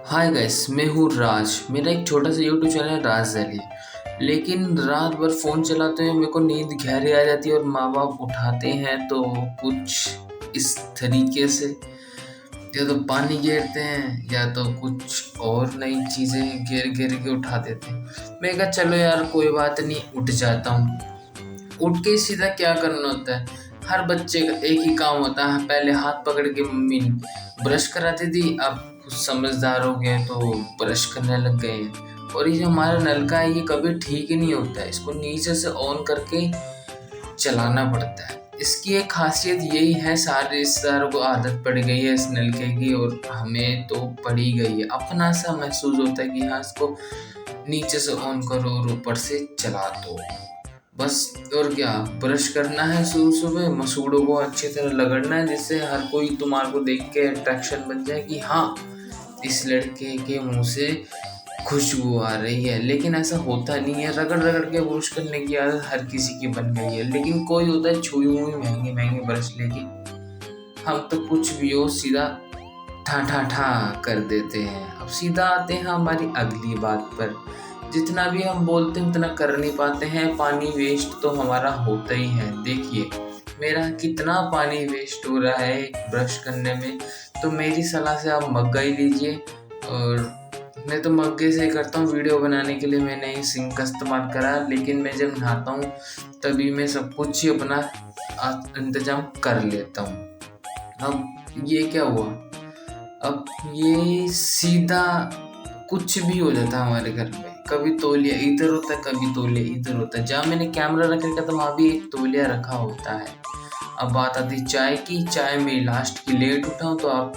Hi guys, मैं हूँ राज। मेरा एक छोटा सा यूट्यूब चैनल है राज अली। लेकिन रात भर फ़ोन चलाते हुए मेरे को नींद गहरी आ जाती है और माँ बाप उठाते हैं तो कुछ इस तरीके से, या तो पानी घेरते हैं या तो कुछ और नई चीज़ें घेर घेर के उठा देते हैं। मैं कहा चलो यार कोई बात नहीं, उठ जाता हूँ। उठ के सीधा क्या करना होता है, हर बच्चे का एक ही काम होता है। पहले हाथ पकड़ के मम्मी ब्रश कराती थी, अब कुछ समझदार हो गए तो ब्रश करने लग गए हैं। और ये जो हमारा नलका है ये कभी ठीक ही नहीं होता है, इसको नीचे से ऑन करके चलाना पड़ता है। इसकी एक खासियत यही है, सारे रिश्तेदारों को आदत पड़ गई है इस नलके की और हमें तो पड़ी गई है। अपना सा महसूस होता है कि हाँ इसको नीचे से ऑन करो और ऊपर से चला दो, बस। और क्या, ब्रश करना है सुबह सुबह, मसूड़ों को अच्छी तरह रगड़ना है जिससे हर कोई तुम्हारे को देख के अट्रैक्शन बन जाए कि हाँ इस लड़के के मुंह से खुशबू आ रही है। लेकिन ऐसा होता नहीं है, रगड़ रगड़ के ब्रश करने की आदत हर किसी की बन गई है। लेकिन कोई होता है छुई हुई महंगे महंगे ब्रश लेके, हम तो कुछ भी हो सीधा ठा ठा ठा कर देते हैं। अब सीधा आते हैं हमारी अगली बात पर। जितना भी हम बोलते हैं उतना कर नहीं पाते हैं, पानी वेस्ट तो हमारा होता ही है। देखिए मेरा कितना पानी वेस्ट हो रहा है ब्रश करने में, तो मेरी सलाह से आप मग्गा ही लीजिए। और मैं तो मग्गे से ही करता हूँ, वीडियो बनाने के लिए मैंने ही सिंक का इस्तेमाल करा, लेकिन मैं जब नहाता हूँ तभी मैं सब कुछ ही अपना इंतजाम कर लेता हूँ। अब ये क्या हुआ, अब ये सीधा कुछ भी हो जाता है हमारे घर में। कभी तौलिया इधर होता है, कभी तौलिया इधर होता है। जहाँ मैंने कैमरा रख रखा तो वहाँ भी एक तौलिया रखा होता है। अब बात आती चाय की। चाय में लास्ट की लेट उठाऊँ तो आप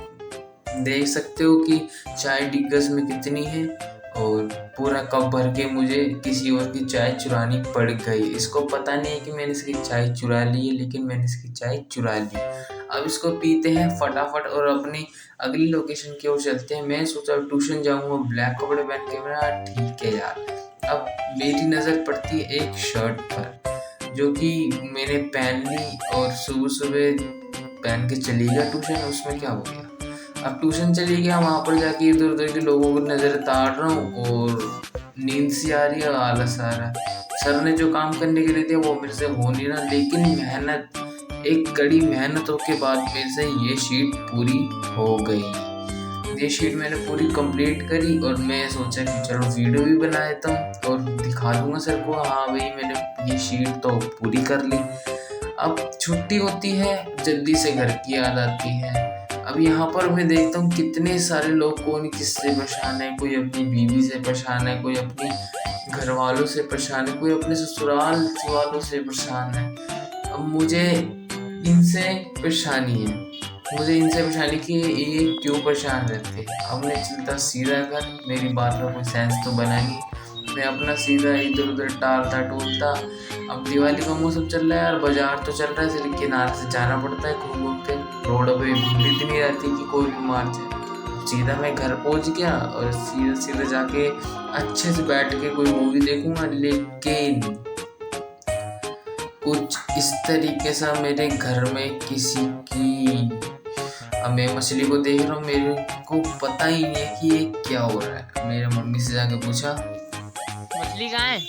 देख सकते हो कि चाय डिग्गस में कितनी है, और पूरा कप भर के मुझे किसी और की चाय चुरानी पड़ गई। इसको पता नहीं है कि मैंने इसकी चाय चुरा ली है, लेकिन मैंने इसकी चाय चुरा ली। अब इसको पीते हैं फटाफट और अपनी अगली लोकेशन की ओर चलते हैं। मैं सोचा ट्यूशन जाऊंगा ब्लैक कपड़े पहन के। मेरा ठीक है यार। अब मेरी नज़र पड़ती है एक शर्ट पर जो कि मैंने पहन ली और सुबह सुबह पहन के चली गया ट्यूशन। उसमें क्या हो गया, अब ट्यूशन चली गया, वहाँ पर जाके इधर उधर के लोगों को नज़र ताड़ रहा हूँ और नींद सी आ रही है, आलस आ रहा है। सर ने जो काम करने के लिए दिया वो मेरे से हो नहीं रहा, लेकिन मेहनत, एक कड़ी मेहनतों के बाद मेरे से ये शीट पूरी हो गई। ये शीट मैंने पूरी कंप्लीट करी और मैं सोचा कि चलो वीडियो भी बना देता हूँ और दिखा दूंगा सर को, हाँ भाई मैंने ये शीट तो पूरी कर ली। अब छुट्टी होती है, जल्दी से घर की याद आती है। अब यहाँ पर मैं देखता हूँ कितने सारे लोग कौन किससे परेशान है। कोई अपनी बीवी से परेशान है, कोई अपनी घर वालों से परेशान है, कोई अपने ससुराल वालों से परेशान है। अब मुझे इनसे परेशानी है, मुझे इनसे परेशानी कि ये क्यों परेशान रहते हैं। अब मैं चलता सीधा घर, मेरी बात में कोई सेंस तो बना नहीं। मैं अपना सीधा इधर उधर टालता टूलता। अब दिवाली का मौसम चल रहा है यार, बाजार तो चल रहा है लेकिन किनारे से जाना पड़ता है घूम घूम के। रोड पे भीड़ इतनी रहती कि कोई भी मार जाए। सीधा मैं घर पहुंच गया और सीधा सीधा जाके अच्छे से बैठ के कोई मूवी देखूंगा। लेकिन कुछ इस तरीके से मेरे घर में किसी की, अब मैं मछली को देख रहा हूँ, मेरे को पता ही नहीं है कि ये क्या हो रहा है। मेरे मम्मी से जाके पूछा मछली कहाँ है?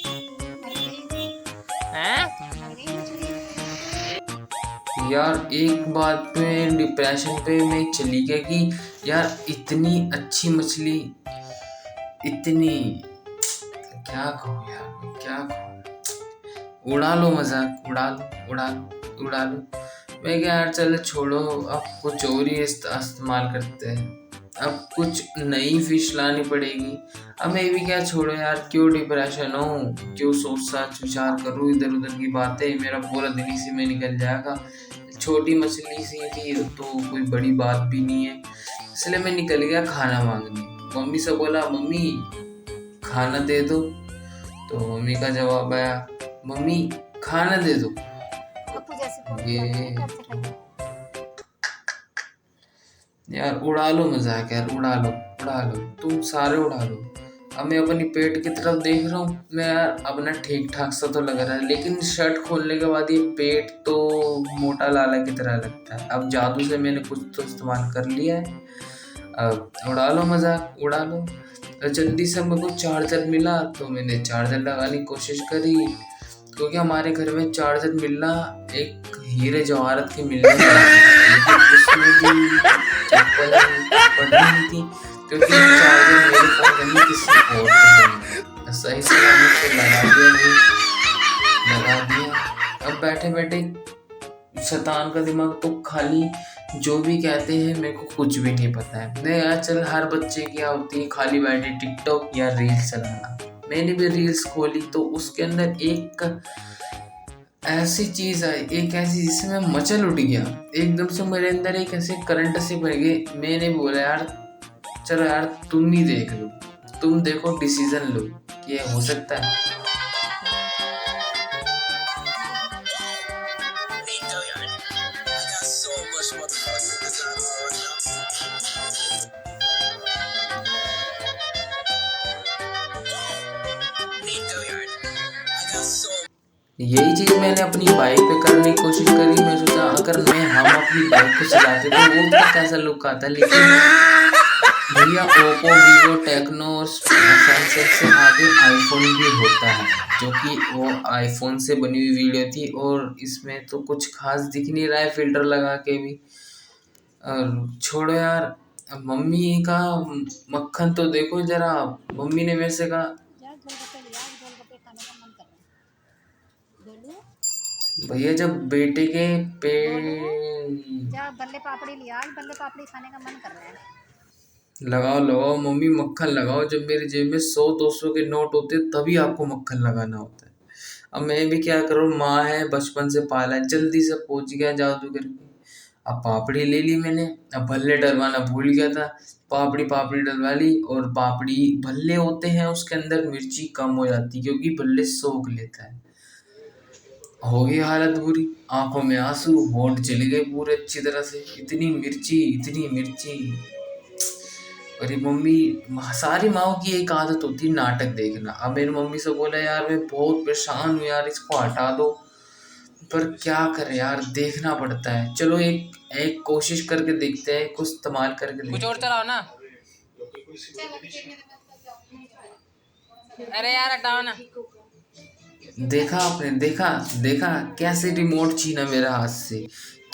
यार एक बात पे डिप्रेशन पे मैं चली गया कि यार इतनी अच्छी मछली, इतनी, क्या कहूँ यार, मैं क्या कहूँ। उड़ा लो मजाक, उड़ा लो उड़ा लो उड़ा लो। मैं क्या यार चलो छोड़ो, अब कुछ और ही इस्तेमाल करते हैं। अब कुछ नई फिश लानी पड़ेगी। अब मैं भी क्या, छोड़ो यार, क्यों डिप्रेशन हो, क्यों सोच विचार करूँ इधर उधर की बातें। मेरा पूरा दिन इसी में निकल जाएगा। छोटी मछली सी थी तो कोई बड़ी बात भी नहीं है, इसलिए मैं निकल गया खाना मांगने। मम्मी से बोला मम्मी खाना दे दो, तो मम्मी का जवाब आया मम्मी खाना दे दो। ये यार उड़ा लो मजाक, यार उड़ा लो उड़ा लो, तुम सारे उड़ा लो। अब मैं अपनी पेट की तरफ देख रहा हूँ, मैं यार अपना ठीक ठाक सा तो लग रहा है, लेकिन शर्ट खोलने के बाद ये पेट तो मोटा लाला की तरह लगता है। अब जादू से मैंने कुछ तो इस्तेमाल कर लिया है। अब उड़ा लो मजाक, उड़ा लो। तो जल्दी से मेरे को चार्जर मिला तो मैंने चार्जर लगाने की कोशिश करी, क्योंकि हमारे घर में चार्जर मिलना एक हीरे जवाहरात के मिलने का था। लेकिन उसमें भी चप्पल पड़ रही थी, क्योंकि चार्जर मेरे फोन का नहीं किसी और का नहीं। सही सलामत से लगा दिया भाई, लगा दिया। अब बैठे बैठे शैतान का दिमाग तो खाली जो भी कहते हैं मेरे को कुछ भी नहीं पता है। नहीं यार चल, हर बच्चे की क्या होती है, खाली बैठे टिकटॉक या रील्स चलाना। मैंने भी रील्स खोली तो उसके अंदर एक ऐसी चीज आई, एक ऐसी जिससे मैं मचल उठ गया। एकदम से मेरे अंदर एक ऐसे करंट से भर गए। मैंने बोला यार चलो यार तुम ही देख लो, तुम देखो, डिसीजन लो कि ये हो सकता है। यही चीज मैंने अपनी बाइक पे करने की कोशिश करी। मैं सोचा अगर हम अपनी बाइक को चलाते तो वो तो कैसा लुक आता। लेकिन भैया ओप्पो, वीवो, टेक्नो और सैमसंग से आगे आईफोन भी होता है, जो कि वो आईफोन से बनी हुई वीडियो थी। और इसमें तो कुछ खास दिख नहीं रहा है फिल्टर लगा के भी। और छोड़ो यार, मम्मी का मक्खन तो देखो जरा। मम्मी ने मेरे से कहा भैया जब बेटे के पे बल्ले पापड़ी लिया, बल्ले पापड़ी खाने का मन कर रहा है। लगाओ लगाओ मम्मी, मक्खन लगाओ। जब मेरी जेब में 100-200 के नोट होते तभी आपको मक्खन लगाना होता है। अब मैं भी क्या करूँ, माँ है, बचपन से पाला है, जल्दी से पहुंच गया जादू करके। अब पापड़ी ले ली मैंने। अब भल्ले डलवाना भूल गया था, पापड़ी डलवा ली। और पापड़ी भल्ले होते हैं उसके अंदर मिर्ची कम हो जाती, क्योंकि भल्ले सोख लेता है। हो गई हालत बुरी, आंखों में आंसू, होंठ जल गए पूरे अच्छी तरह से। इतनी मिर्ची, इतनी मिर्ची। अरे मम्मी, सारी माओ की एक आदत होती है नाटक देखना। अब मेरी मम्मी से बोला यार मैं बहुत परेशान हूँ यार, इसको हटा दो। पर क्या करें यार, देखना पड़ता है। चलो एक एक कोशिश करके देखते हैं, कुछ इस्तेमाल करके कुछ और देखते चलाओ ना। अरे यार हटाओ ना। हैं। देखा आपने, देखा देखा कैसे रिमोट छीना मेरे हाथ से,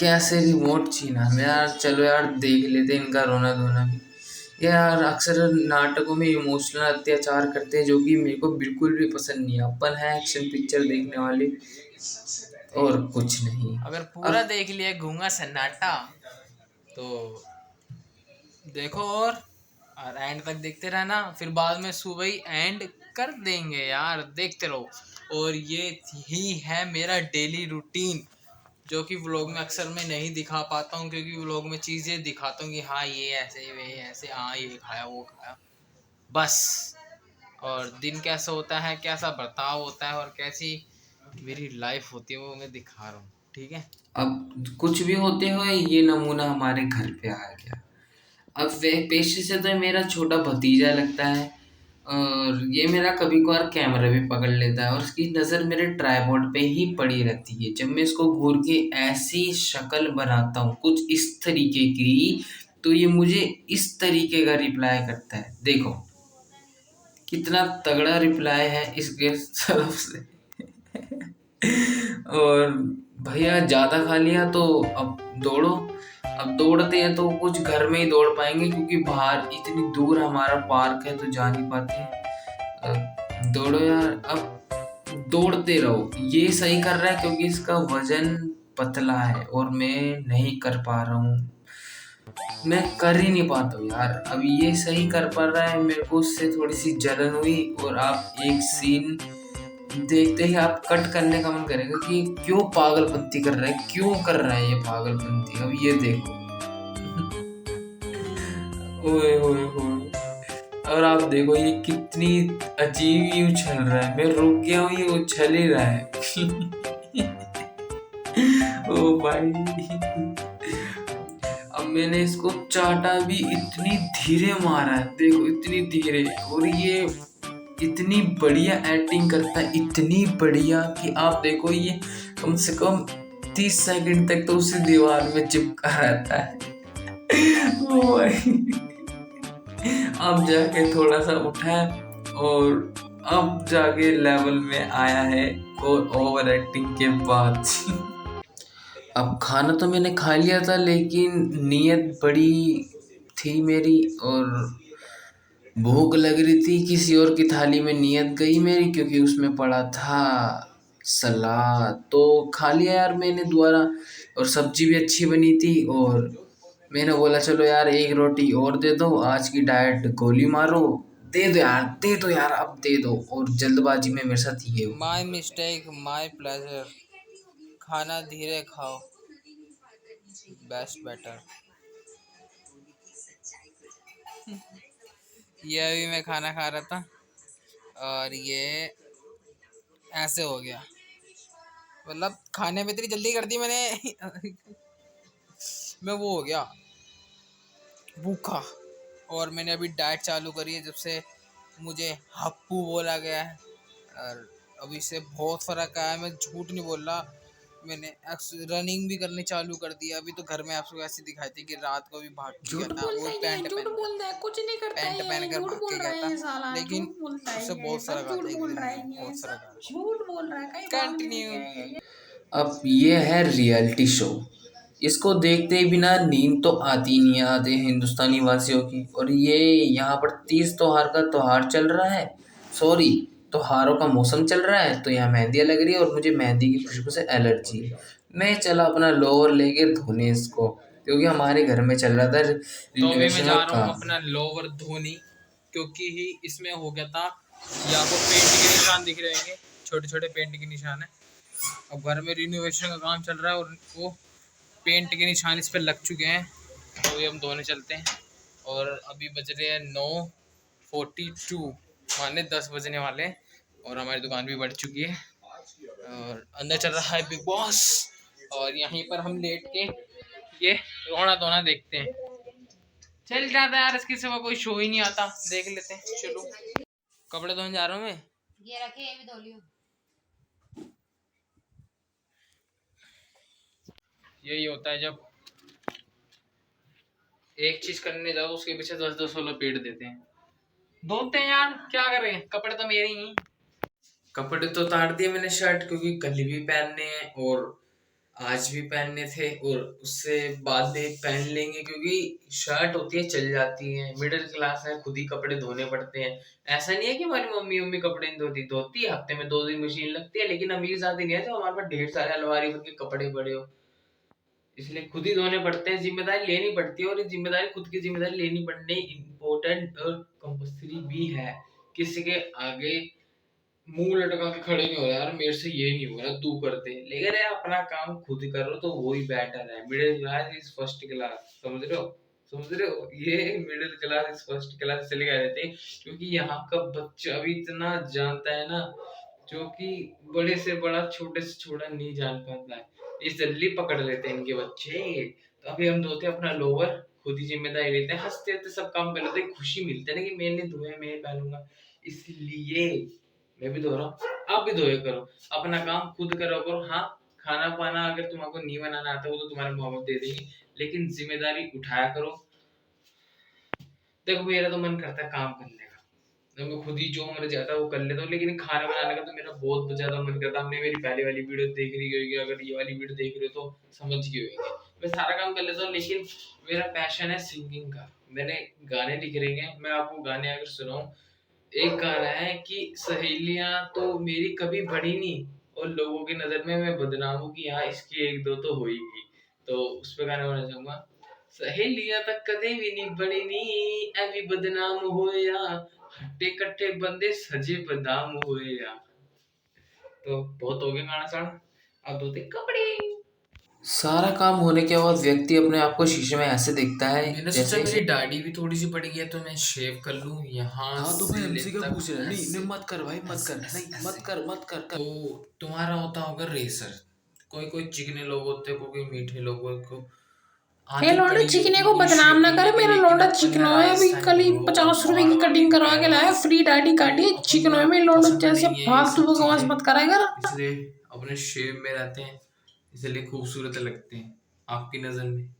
कैसे रिमोट छीना। मैं यार चलो यार देख लेते हैं इनका रोना धोना भी। यार अक्सर नाटकों में इमोशनल अत्याचार करते हैं, जो कि मेरे को बिल्कुल भी पसंद नहीं है। अपन है एक्शन पिक्चर देखने वाले, और कुछ नहीं। अगर पूरा अब देख लिया गूंगा सन्नाटा तो देखो और एंड तक देखते रहना, फिर बाद में सुबह ही एंड कर देंगे यार, देखते रहो। और ये ही है मेरा डेली रूटीन, जो कि व्लॉग में अक्सर मैं नहीं दिखा पाता हूँ, क्योंकि व्लॉग में चीज़ें दिखाता हूँ कि हाँ ये ऐसे वे ऐसे, हाँ ये खाया वो खाया, बस। और दिन कैसा होता है, कैसा बर्ताव होता है और कैसी मेरी लाइफ होती है वो मैं दिखा रहा हूँ, ठीक है। अब कुछ भी होते हुए ये नमूना हमारे घर पे आ गया। अब वे पेशे से तो मेरा छोटा भतीजा लगता है, और ये मेरा कभी कभार कैमरा भी पकड़ लेता है, और उसकी नज़र मेरे ट्राइपॉड पे ही पड़ी रहती है। जब मैं इसको घूर के ऐसी शक्ल बनाता हूँ कुछ इस तरीके की, तो ये मुझे इस तरीके का रिप्लाई करता है। देखो कितना तगड़ा रिप्लाई है इसके तरफ से। और भैया ज़्यादा खा लिया तो अब दौड़ो। अब दौड़ते हैं तो कुछ घर में ही दौड़ पाएंगे, क्योंकि बाहर इतनी दूर हमारा पार्क है तो जा नहीं पाते। दौड़ो यार, अब दौड़ते रहो। ये सही कर रहा है क्योंकि इसका वजन पतला है और मैं नहीं कर पा रहा हूँ, मैं कर ही नहीं पाता हूँ यार। अब ये सही कर पा रहा है, मेरे को उससे थोड़ी सी जलन हुई। और आप एक सीन देखते ही आप कट करने का मन करेगा कि क्यों पागलपंती कर रहा है, क्यों कर रहा है ये पागलपंती। अब ये देखो। ओए ओए ओए, और आप देखो ये कितनी अजीब ही उछल रहा है। मैं रुक गया हूँ, ये उछल ही रहा है। ओ भाई, अब मैंने इसको चाटा भी, इतनी धीरे मारा है देखो, इतनी धीरे। और ये इतनी बढ़िया एक्टिंग करता है, इतनी बढ़िया कि आप देखो ये कम से कम 30 सेकंड तक तो उसी दीवार में चिपका रहता है। ओ भाई, अब जाके थोड़ा सा उठा है और अब जाके लेवल में आया है और ओवर एक्टिंग के बाद। अब खाना तो मैंने खा लिया था लेकिन नीयत बड़ी थी मेरी और भूख लग रही थी, किसी और की थाली में नियत गई मेरी क्योंकि उसमें पड़ा था सलाद, तो खा लिया यार मैंने दोबारा। और सब्जी भी अच्छी बनी थी और मैंने बोला चलो यार एक रोटी और दे दो, आज की डाइट गोली मारो, दे दो यार दे दो यार अब दे दो। और जल्दबाजी में मेरे साथ ये हुआ। My mistake my pleasure. खाना धीरे खाओ, बेस्ट बेटर। ये अभी मैं खाना खा रहा था और ये ऐसे हो गया, मतलब खाने में इतनी जल्दी कर दी मैंने मैं वो हो गया भूखा। और मैंने अभी डाइट चालू करी है जब से मुझे हप्पू बोला गया है, और अभी से बहुत फ़र्क आया है, मैं झूठ नहीं बोल रहा। मैंने रनिंग भी करनी चालू कर दिया। अभी तो घर में आपको ऐसे दिखाई थी कि रात को भी भाग के गया झूठ था, वो बोलता है ये, पैंट झूठ पहन बोलता है, कुछ नहीं करता पैंट है पहन ये, कर झूठ भाग बोल के रहा गया है था, ये साला, लेकिन झूठ बोलता है उससे ये, बहुत सब फर्क आता झूठ है एक बोल दिन रहा में, है ये, बहुत फर्क सब आता झूठ बोल रहा है, कहीं बात नहीं कंटिन्यू। है ये। अब ये है रियलिटी शो, इसको देखते ही बिना नींद तो आती नहीं है आधे हिंदुस्तानी वासियों की। और ये यहाँ पर तीज त्योहार का त्योहार चल रहा है, सॉरी त्योहारों का मौसम चल रहा है, तो यहाँ मेहंदियाँ लग रही है और मुझे मेहंदी की खुशबू से एलर्जी है। मैं चला अपना लोअर लेके धोने इसको, क्योंकि हमारे घर में चल रहा था तो अभी मैं रिनोवेशन जा का रहा हूँ काम। अपना लोवर धोनी, क्योंकि ही इसमें हो गया था। या आपको पेंट के निशान दिख रहे होंगे, छोटे छोटे पेंट के निशान है। अब घर में रिनोवेशन का काम चल रहा है और वो पेंट के निशान इस पर लग चुके हैं, तो अभी हम धोने चलते हैं। और अभी बज रहे हैं 9:42, माने 10 बजने वाले हैं, और हमारी दुकान भी बढ़ चुकी है और अंदर चल रहा है बिग बॉस। और यहीं पर हम लेट के ये रोना धोना देखते हैं। चल जाता है यार, इसके सिवा कोई शो ही नहीं आता, देख लेते हैं चलो। कपड़े धोने जा रहा हूँ मैं। ये रखे, ये भी धो लियो। यही होता है जब एक चीज करने जाओ उसके पीछे 10-10 सोलह पेड़ देते हैं। धोते हैं यार, क्या करें, कपड़े तो मेरे ही हैं। कपड़े तो उतार दिए मैंने शर्ट, क्योंकि कल भी पहनने हैं और आज भी पहनने थे और उससे बाद में पहन लेंगे, क्योंकि शर्ट होती है चल जाती है, मिडिल क्लास है, खुद ही कपड़े धोने पड़ते हैं। ऐसा नहीं है कि हमारी मम्मी मम्मी कपड़े नहीं धोती, धोती है, हफ्ते में 2 दिन मशीन लगती है, लेकिन अमीर शादी नहीं है तो हमारे पास ढेर सारे अलमारी भर के कपड़े पड़े हो, इसलिए खुद ही धोने पड़ते हैं, जिम्मेदारी लेनी पड़ती है। और ये जिम्मेदारी, खुद की जिम्मेदारी लेनी पड़नी इम्पोर्टेंट और कंपल्सरी भी है। किसी के आगे मुंह लटका के खड़े नहीं हो रहा यार, मेरे से ये नहीं हो रहा तू कर दे, लेकिन यार अपना काम खुद करो तो वही बेटर है। Middle class is first class, समझ रहे हो, समझ रहे हो, ये middle class is first class इसलिए कह देते हैं क्योंकि यहाँ का बच्चा अभी इतना जानता है ना, जो कि बड़े से बड़ा छोटे से छोटा नहीं जान पाता है, इस जल्दी पकड़ लेते हैं इनके बच्चे। तो अभी हम धोते हैं अपना लोवर, खुद ही जिम्मेदारी लेते हैं, हंसते हंसते सब काम कर लेते हैं, खुशी मिलती है ना कि मैंने धोया मैं पहनूंगा, इसलिए मैं भी धो रहा हूँ, आप भी धोए करो, अपना काम खुद करो करो। हाँ, खाना पाना अगर तुमको नहीं बनाना आता वो तो तुम्हारे माँ बाप दे देंगे, लेकिन जिम्मेदारी उठाया करो। देखो मेरा तो मन करता है काम करने का, तो मैं खुद ही जो मर जाता है वो कर लेता हूँ, लेकिन खाना बनाने का तो मेरा बहुत ज्यादा मन करता है। आपने मेरी पहले वाली वीडियो देख रही होगी, अगर ये वाली वीडियो देख रहे हो तो समझ गए होंगे, मैं सारा काम कर लेता हूँ, लेकिन मेरा पैशन है सिंगिंग का। मैंने गाने लिख रहे हैं, मैं आपको गाने अगर सुनाऊं, एक गाना है कि सहेलियां तो मेरी कभी बढ़ी नहीं और लोगों की नजर में मैं बदनाम हूँ कि हाँ इसकी एक दो तो होएगी, तो उस पे गाना गाना चाहूंगा। सहेलियां तक कदे भी नहीं बड़ी नी, एवी बदनाम होया, हट्टे कट्टे बंदे सजे बदाम होया। तो बहुत हो गया गाना साड़ा, अब धोते कपड़े। सारा काम होने के बाद व्यक्ति अपने आप को शीशे में ऐसे देखता है, मैंने सोचा जैसे मेरी दाढ़ी भी थोड़ी सी बढ़ गई है तो मैं शेव कर लूं यहाँ हाँ तो से भाई हमसे क्या लेकर पूछ रहा है, नहीं ऐसे नहीं मत कर भाई, मत कर, ऐसे नहीं ऐसे। मत कर, मत कर, कर। तो तुम्हारा होता होगा रेसर, कोई कोई चिकने लोग होते हैं, कोई मीठे लोगों को ये आदत लौंडे पड़ी चिकने होती को है कोई बदनाम शेव ना करे, करने की, मेरा लेकिन लौंडा अपन है चिकनो है। अभी राजस्थानी कल ही ब्रो, 50 रुपए की मारवाड़ कटिंग करवा के ब्रो, लाया, फ्री दाढ़ी तो काटी है। अपन चिकनो को है, मेरे लौंडे पसंद जैसे नहीं है ये फालतू सब बकवास चीजें, मत करा कर। इसलिए अपने शेव में रहते हैं, इसलिए खूबसूरत लगते हैं आपकी नजर में,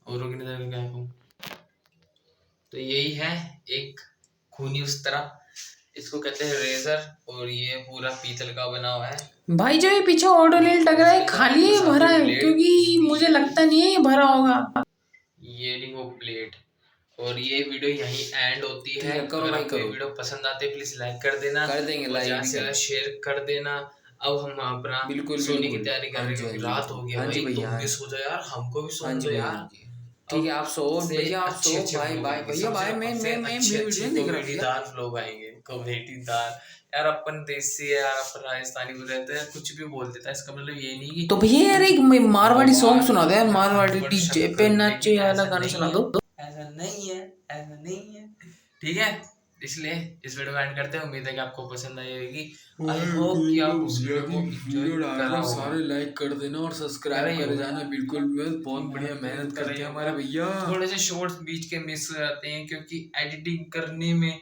औरों की नजर में क्या कहूँ। तो यही है एक खूनी उस तरह, इसको कहते हैं रेजर, और ये पूरा पीतल का बना हुआ है। भाई जो ये पीछे ऑटो लील लग रहा है खाली है भरा है, क्योंकि मुझे लगता नहीं है ये भरा होगा। ये नहीं वो प्लेट। और ये वीडियो यहीं एंड होती है। करो अगर भाई, आपको ये करो। वीडियो पसंद आती है प्लीज लाइक कर देना, कर देंगे, और लाइक ज्यादा भी से कर ज्यादा शेयर कर देना। अब हम अपना बिल्कुल सोने की बिल्कुल। तैयारी कर हाँ रहे जी, हैं हाँ क्योंकि जी, रात हो गई हाँ जी भाई, भैया, तुम हाँ भी जी। सो जाओ यार, हमको भी हाँ सोने जी दो भैया, यार। हाँ जी। ठीक है, आप सो से भैया, आप सो। अच्छे बाय व्लॉग बाय आएंगे, भैया, बाय। मैं अच्छे वीडियो नहीं देख रहा भैया। कॉमेडीदार व्लॉग आएंगे, कॉमेडीदार। यार अपन देसी है यार, अपन राजस्थानी में रहते हैं, कुछ भी बोल देता है, इसका मतलब ये नहीं कि तो भैया यार एक मारवाड़ी सॉन्ग सुना दो यार, मारवाड़ी पर डीजे शक पे करूं, नाचे लेकिन वाला ऐसा गाना नहीं सुना है, दो। ऐसा नहीं है, ऐसा नहीं है। ठीक है, इसलिए इस वीडियो को एंड करते हैं। उम्मीद है कि आपको पसंद आई होगी। आई होप कि आप उस वीडियो को एंजॉय करा होगा। सारे लाइक कर देना और सब्सक्राइब कर जाना, बिल्कुल बहुत बढ़िया मेहनत करते हैं हमारे भैया। थोड़े से शॉर्ट्स बीच के मिस हो जाते हैं क्योंकि एडिटिंग करने में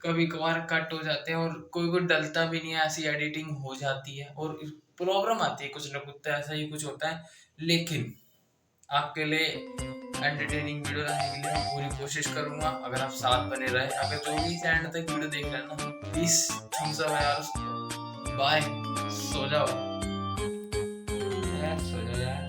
कभी कभार कट हो जाते हैं, और कोई कोई डलता भी नहीं है, ऐसी एडिटिंग हो जाती है और प्रॉब्लम आती है, कुछ ना कुछ तो ऐसा ही कुछ होता है। लेकिन आपके लिए एंटरटेनिंग वीडियो लाने के लिए मैं पूरी कोशिश करूंगा, अगर आप साथ बने रहे। अगर जो भी एंड तक वीडियो देख रहे हैं ना, प्लीज थम्स अप यार। बाय, सो जाओ यार, सो जाओ यार।